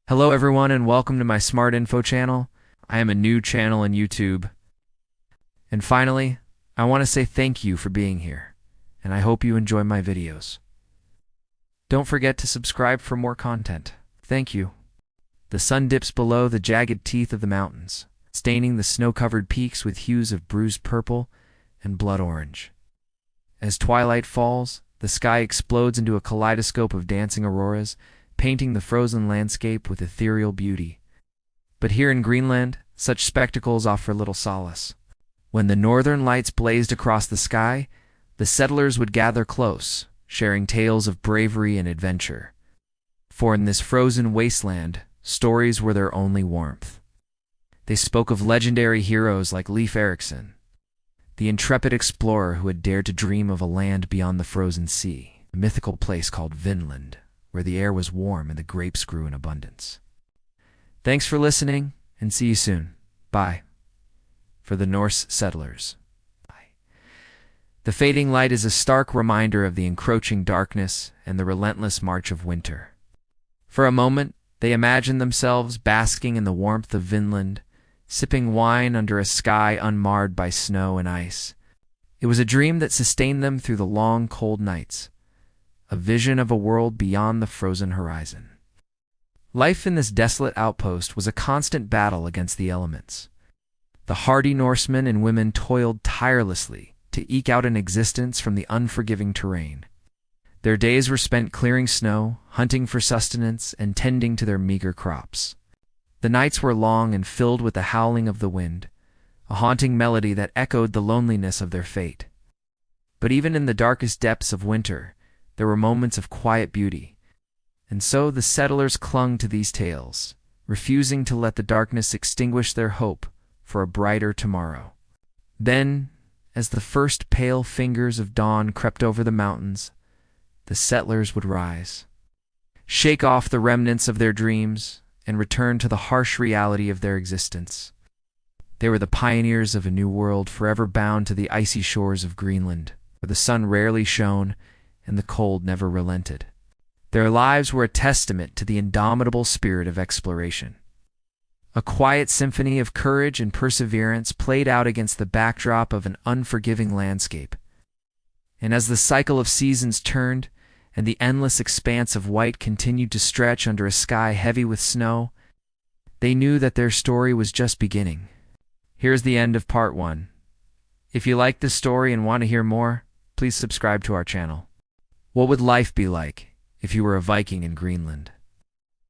Hello everyone and welcome to my Smart Info channel. I am a new channel on YouTube. And finally, I want to say thank you for being here, and I hope you enjoy my videos. Don't forget to subscribe for more content. Thank you. The sun dips below the jagged teeth of the mountains, staining the snow-covered peaks with hues of bruised purple and blood orange. As twilight falls, the sky explodes into a kaleidoscope of dancing auroras, painting the frozen landscape with ethereal beauty. But here in Greenland, such spectacles offer little solace. When the northern lights blazed across the sky, the settlers would gather close, sharing tales of bravery and adventure. For in this frozen wasteland, stories were their only warmth. They spoke of legendary heroes like Leif Erikson, the intrepid explorer who had dared to dream of a land beyond the frozen sea, a mythical place called Vinland, where the air was warm and the grapes grew in abundance. Thanks for listening, and see you soon. Bye. For the Norse settlers. Bye. The fading light is a stark reminder of the encroaching darkness and the relentless march of winter. For a moment, they imagined themselves basking in the warmth of Vinland, sipping wine under a sky unmarred by snow and ice. It was a dream that sustained them through the long, cold nights, a vision of a world beyond the frozen horizon. Life in this desolate outpost was a constant battle against the elements. The hardy Norsemen and women toiled tirelessly to eke out an existence from the unforgiving terrain. Their days were spent clearing snow, hunting for sustenance, and tending to their meager crops. The nights were long and filled with the howling of the wind, a haunting melody that echoed the loneliness of their fate. But even in the darkest depths of winter, there were moments of quiet beauty, and so the settlers clung to these tales, refusing to let the darkness extinguish their hope for a brighter tomorrow. Then, as the first pale fingers of dawn crept over the mountains, the settlers would rise, shake off the remnants of their dreams, and return to the harsh reality of their existence. They were the pioneers of a new world forever bound to the icy shores of Greenland, where the sun rarely shone and the cold never relented. Their lives were a testament to the indomitable spirit of exploration. A quiet symphony of courage and perseverance played out against the backdrop of an unforgiving landscape. And as the cycle of seasons turned, and the endless expanse of white continued to stretch under a sky heavy with snow, they knew that their story was just beginning. Here's the end of part 1. If you like this story and want to hear more, please subscribe to our channel. What would life be like if you were a Viking in Greenland?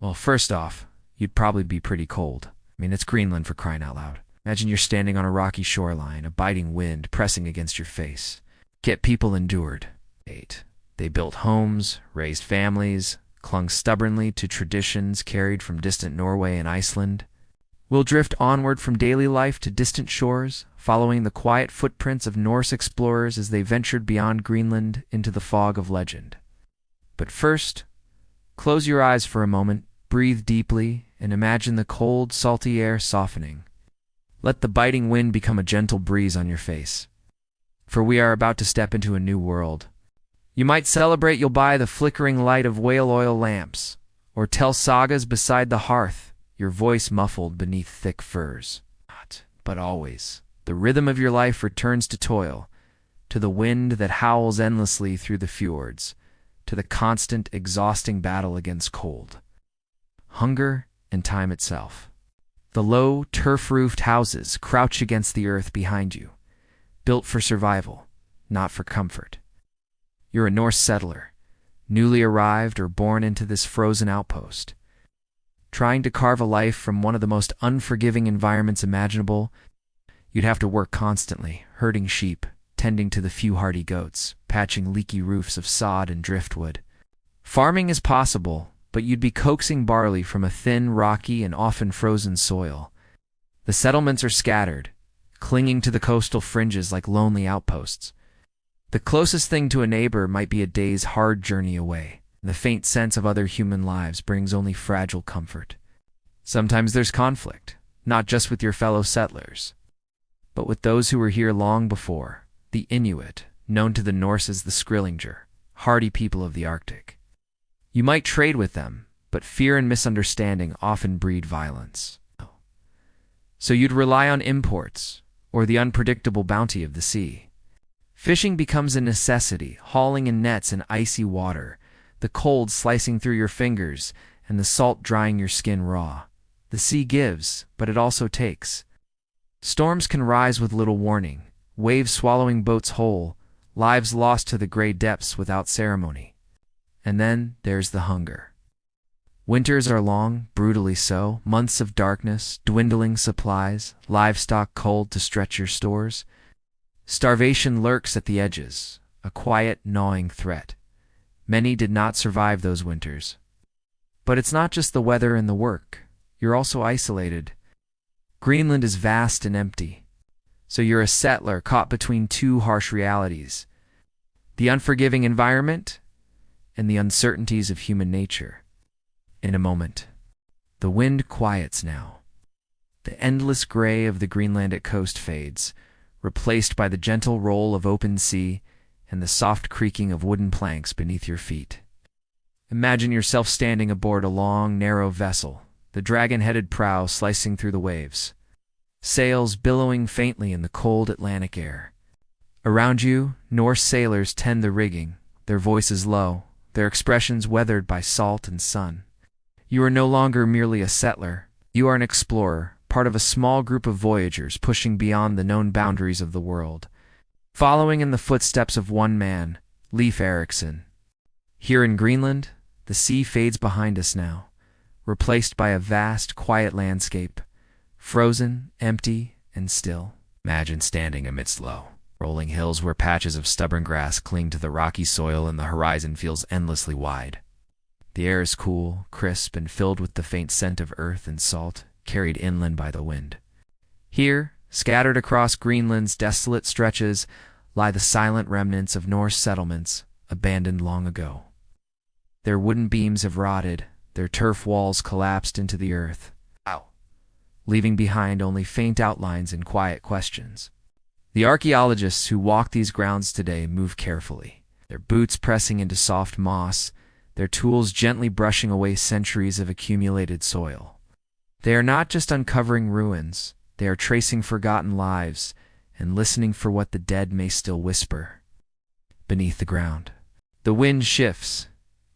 Well, first off, you'd probably be pretty cold. I mean, it's Greenland for crying out loud. Imagine you're standing on a rocky shoreline, a biting wind pressing against your face. Yet people endured. They built homes, raised families, clung stubbornly to traditions carried from distant Norway and Iceland. We'll drift onward from daily life to distant shores, following the quiet footprints of Norse explorers as they ventured beyond Greenland into the fog of legend. But first, close your eyes for a moment, breathe deeply, and imagine the cold, salty air softening. Let the biting wind become a gentle breeze on your face. For we are about to step into a new world. You might celebrate you'll buy the flickering light of whale oil lamps, or tell sagas beside the hearth, your voice muffled beneath thick furs. But always, the rhythm of your life returns to toil, to the wind that howls endlessly through the fjords, to the constant, exhausting battle against cold, hunger, and time itself. The low, turf-roofed houses crouch against the earth behind you, built for survival, not for comfort. You're a Norse settler, newly arrived or born into this frozen outpost. Trying to carve a life from one of the most unforgiving environments imaginable, you'd have to work constantly, herding sheep, tending to the few hardy goats, patching leaky roofs of sod and driftwood. Farming is possible, but you'd be coaxing barley from a thin, rocky, and often frozen soil. The settlements are scattered, clinging to the coastal fringes like lonely outposts. The closest thing to a neighbor might be a day's hard journey away. The faint sense of other human lives brings only fragile comfort. Sometimes there's conflict, not just with your fellow settlers, but with those who were here long before, the Inuit, known to the Norse as the Skrillinger, hardy people of the Arctic. You might trade with them, but fear and misunderstanding often breed violence. So you'd rely on imports, or the unpredictable bounty of the sea. Fishing becomes a necessity, hauling in nets in icy water, the cold slicing through your fingers, and the salt drying your skin raw. The sea gives, but it also takes. Storms can rise with little warning, waves swallowing boats whole, lives lost to the gray depths without ceremony. And then there's the hunger. Winters are long, brutally so, months of darkness, dwindling supplies, livestock cold to stretch your stores. Starvation lurks at the edges, a quiet, gnawing threat. Many did not survive those winters. But it's not just the weather and the work. You're also isolated. Greenland is vast and empty, so you're a settler caught between two harsh realities: the unforgiving environment and the uncertainties of human nature. In a moment, the wind quiets now. The endless gray of the Greenlandic coast fades, replaced by the gentle roll of open sea and the soft creaking of wooden planks beneath your feet. Imagine yourself standing aboard a long, narrow vessel, the dragon-headed prow slicing through the waves, sails billowing faintly in the cold Atlantic air. Around you, Norse sailors tend the rigging, their voices low, their expressions weathered by salt and sun. You are no longer merely a settler. You are an explorer, part of a small group of voyagers pushing beyond the known boundaries of the world, following in the footsteps of one man, Leif Erikson. Here in Greenland, the sea fades behind us now, replaced by a vast, quiet landscape, frozen, empty, and still. Imagine standing amidst low, rolling hills where patches of stubborn grass cling to the rocky soil and the horizon feels endlessly wide. The air is cool, crisp, and filled with the faint scent of earth and salt, carried inland by the wind. Here, scattered across Greenland's desolate stretches, lie the silent remnants of Norse settlements, abandoned long ago. Their wooden beams have rotted, their turf walls collapsed into the earth, leaving behind only faint outlines and quiet questions. The archaeologists who walk these grounds today move carefully, their boots pressing into soft moss, their tools gently brushing away centuries of accumulated soil. They are not just uncovering ruins, they are tracing forgotten lives and listening for what the dead may still whisper beneath the ground. The wind shifts,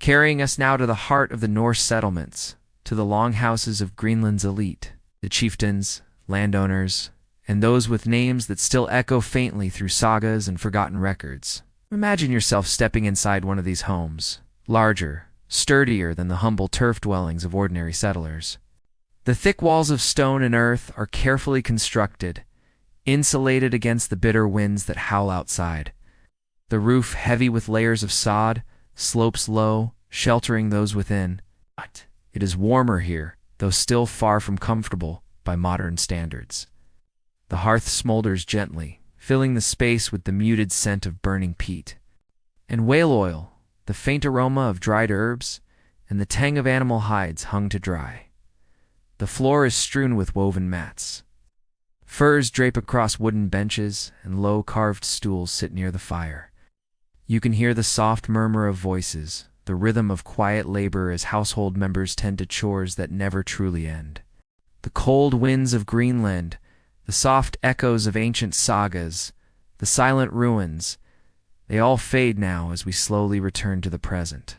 carrying us now to the heart of the Norse settlements, to the longhouses of Greenland's elite, the chieftains, landowners, and those with names that still echo faintly through sagas and forgotten records. Imagine yourself stepping inside one of these homes, larger, sturdier than the humble turf dwellings of ordinary settlers. The thick walls of stone and earth are carefully constructed, insulated against the bitter winds that howl outside. The roof, heavy with layers of sod, slopes low, sheltering those within. But it is warmer here, though still far from comfortable by modern standards. The hearth smolders gently, filling the space with the muted scent of burning peat. And whale oil, the faint aroma of dried herbs, and the tang of animal hides hung to dry. The floor is strewn with woven mats. Furs drape across wooden benches, and low carved stools sit near the fire. You can hear the soft murmur of voices, the rhythm of quiet labor as household members tend to chores that never truly end. The cold winds of Greenland, the soft echoes of ancient sagas, the silent ruins, they all fade now as we slowly return to the present.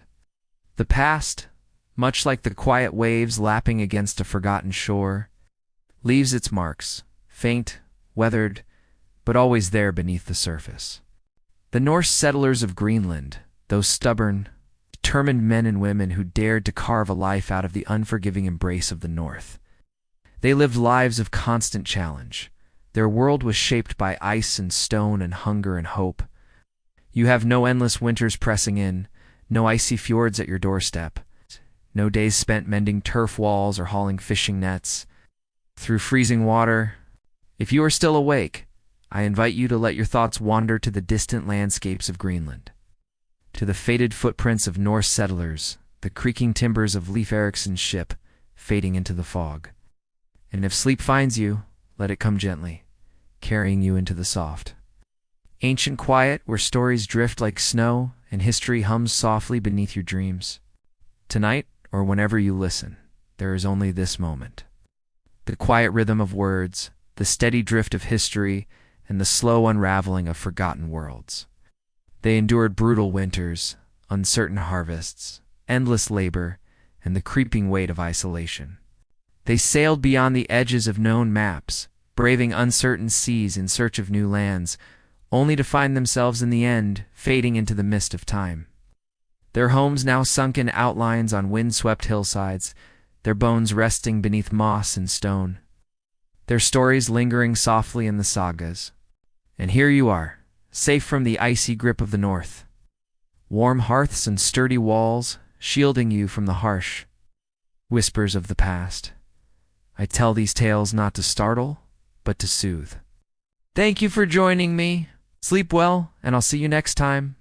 The past, much like the quiet waves lapping against a forgotten shore, leaves its marks, faint, weathered, but always there beneath the surface. The Norse settlers of Greenland, those stubborn, determined men and women who dared to carve a life out of the unforgiving embrace of the North. They lived lives of constant challenge. Their world was shaped by ice and stone and hunger and hope. You have no endless winters pressing in, no icy fjords at your doorstep, no days spent mending turf walls or hauling fishing nets through freezing water. If you are still awake, I invite you to let your thoughts wander to the distant landscapes of Greenland, to the faded footprints of Norse settlers, the creaking timbers of Leif Erikson's ship fading into the fog. And if sleep finds you, let it come gently, carrying you into the soft, ancient quiet where stories drift like snow and history hums softly beneath your dreams. Tonight, or whenever you listen, there is only this moment. The quiet rhythm of words, the steady drift of history, and the slow unraveling of forgotten worlds. They endured brutal winters, uncertain harvests, endless labor, and the creeping weight of isolation. They sailed beyond the edges of known maps, braving uncertain seas in search of new lands, only to find themselves in the end fading into the mist of time. Their homes now sunken outlines on wind-swept hillsides, their bones resting beneath moss and stone, their stories lingering softly in the sagas. And here you are, safe from the icy grip of the north. Warm hearths and sturdy walls, shielding you from the harsh whispers of the past. I tell these tales not to startle, but to soothe. Thank you for joining me. Sleep well, and I'll see you next time.